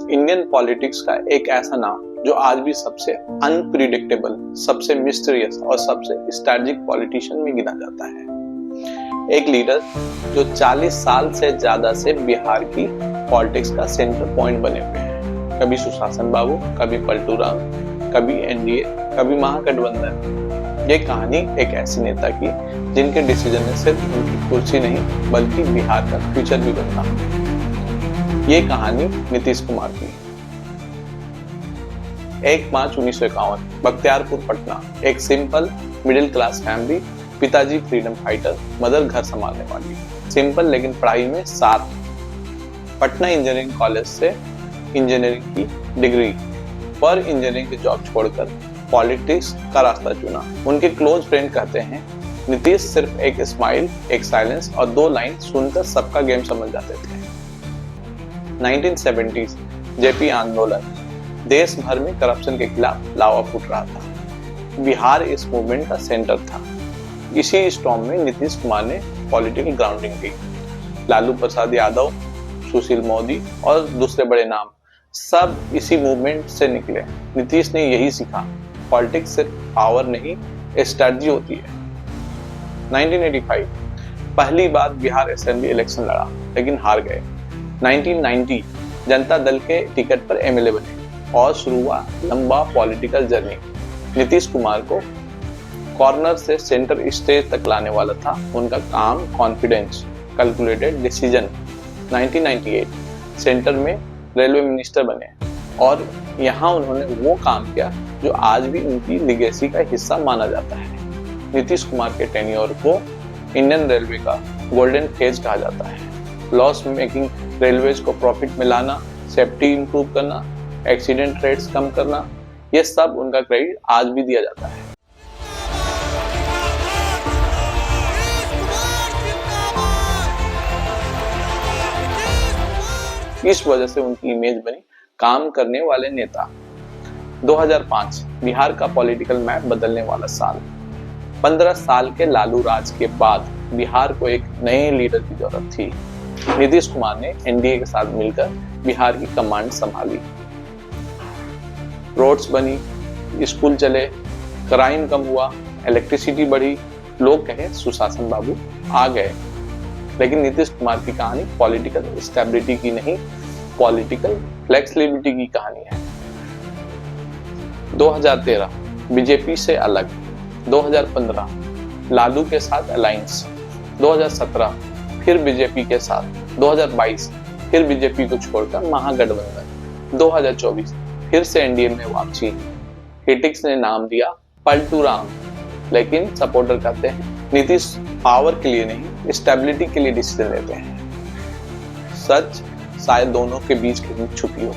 Indian politics का एक ऐसा नाम जो आज भी सबसे अनप्रिडिक्टेबल, सबसे मिस्टीरियस और सबसे स्ट्रैटेजिक पॉलिटिशियन में गिना जाता है। एक लीडर जो 40 साल से ज्यादा से बिहार की पॉलिटिक्स का सेंटर पॉइंट बने हुए हैं। कभी सुशासन बाबू, कभी पलटू राम, कभी एनडीए, कभी महागठबंधन। ये कहानी एक ऐसे नेता की जिनके डिसीजन ने सिर्फ उनकी कुर्सी नहीं बल्कि बिहार का फ्यूचर भी बदला। ये कहानी नीतीश कुमार की। 1 मार्च 1951, बख्तियारपुर, पटना। एक सिंपल मिडिल क्लास फैमिली, पिताजी फ्रीडम फाइटर, मदर घर संभालने वाली। सिंपल लेकिन पढ़ाई में साथ। पटना इंजीनियरिंग कॉलेज से इंजीनियरिंग की डिग्री पर इंजीनियरिंग की जॉब छोड़कर पॉलिटिक्स का रास्ता चुना। उनके क्लोज फ्रेंड कहते हैं नीतीश सिर्फ एक स्माइल, एक साइलेंस और 2 लाइन सुनकर सबका गेम समझ जाते थे। 1970s जेपी आंदोलन, देश भर में करप्शन के खिलाफ लावा फूट रहा था। बिहार इस मूवमेंट का सेंटर था। इसी स्टॉर्म में नीतीश कुमार ने पॉलिटिकल ग्राउंडिंग दी। लालू प्रसाद यादव, सुशील मोदी और दूसरे बड़े नाम सब इसी मूवमेंट से निकले। नीतीश ने यही सीखा, पॉलिटिक्स सिर्फ पावर नहीं, स्ट्रेटजी होती है। 1985 पहली बार बिहार असेंबली इलेक्शन लड़ा लेकिन हार गए। 1990 जनता दल के टिकट पर एमएलए बने और शुरू हुआ लंबा पॉलिटिकल जर्नी। नीतीश कुमार को कॉर्नर से सेंटर स्टेज तक लाने वाला था उनका काम, कॉन्फिडेंस, कैलकुलेटेड डिसीजन। 1998 सेंटर में रेलवे मिनिस्टर बने और यहाँ उन्होंने वो काम किया जो आज भी उनकी लिगेसी का हिस्सा माना जाता है। नीतीश कुमार के टेन्योर को इंडियन रेलवे का गोल्डन फेज कहा जाता है। लॉस मेकिंग रेलवेज को प्रॉफिट में लाना, सेफ्टी इंप्रूव करना, एक्सीडेंट रेट्स कम करना, ये सब उनका क्रेडिट आज भी दिया जाता है। इस वजह से उनकी इमेज बनी काम करने वाले नेता। 2005 बिहार का पॉलिटिकल मैप बदलने वाला साल। 15 साल के लालू राज के बाद बिहार को एक नए लीडर की जरूरत थी। नीतीश कुमार ने एनडीए के साथ मिलकर बिहार की कमांड संभाली। रोड्स बनी, स्कूल चले, क्राइम कम हुआ, इलेक्ट्रिसिटी बढ़ी। लोग कहे सुशासन बाबू आ गए। लेकिन नीतीश कुमार की कहानी पॉलिटिकल स्टेबिलिटी की नहीं, पॉलिटिकल फ्लेक्सिबिलिटी की कहानी है। 2013 बीजेपी से अलग, 2015 लालू के साथ अलायंस, 2017 फिर बीजेपी के साथ, 2022 फिर बीजेपी को छोड़कर महागठबंधन, 2024 फिर से एनडीए में वापसी। क्रिटिक्स ने नाम दिया पलटू राम, लेकिन सपोर्टर कहते हैं नीतीश पावर के लिए नहीं, स्टेबिलिटी के लिए डिसीजन लेते हैं। सच शायद दोनों के बीच कहीं छुपी हो।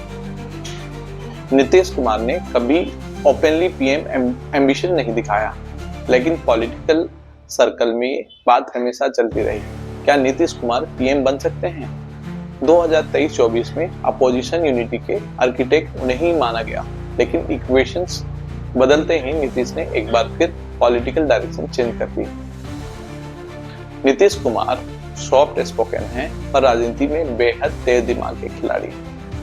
नीतीश कुमार ने कभी ओपनली पीएम एम्बिशन नहीं दिखाया, लेकिन पॉलिटिकल सर्कल में बात हमेशा चलती रही, क्या नीतीश कुमार पीएम बन सकते हैं? 2023-24 में अपोजिशन यूनिटी के आर्किटेक्ट उन्हें ही माना गया, लेकिन इक्वेशंस बदलते ही नीतीश ने एक बार फिर पॉलिटिकल डायरेक्शन चेंज कर दी। नीतीश कुमार सॉफ्ट स्पोकन हैं पर राजनीति में बेहद तेज दिमाग के खिलाड़ी।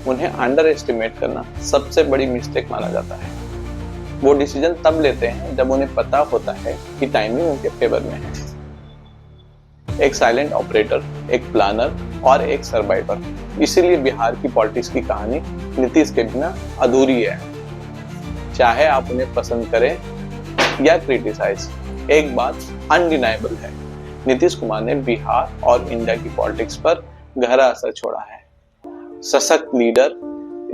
उन्हें अंडर एस्टिमेट करना सबसे बड़ी मिस्टेक माना जाता है। वो डिसीजन तब लेते हैं जब उन्हें पता होता है कि टाइमिंग उनके फेवर में है। एक साइलेंट ऑपरेटर, एक प्लानर और एक सर्वाइवर। इसीलिए बिहार की पॉलिटिक्स की कहानी नीतीश के बिना अधूरी है। चाहे आप उन्हें पसंद करें या क्रिटिसाइज, एक बात अनडिनाइबल है, नीतीश कुमार ने बिहार और इंडिया की पॉलिटिक्स पर गहरा असर छोड़ा है। सशक्त लीडर,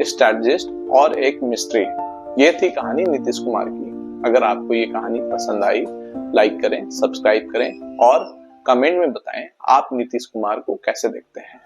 स्ट्रैटेजिस्ट और एक मिस्ट्री। ये थी कहानी नीतीश कुमार की। अगर आपको ये कहानी पसंद आई, लाइक करें, सब्सक्राइब करें और कमेंट में बताएं आप नीतीश कुमार को कैसे देखते हैं।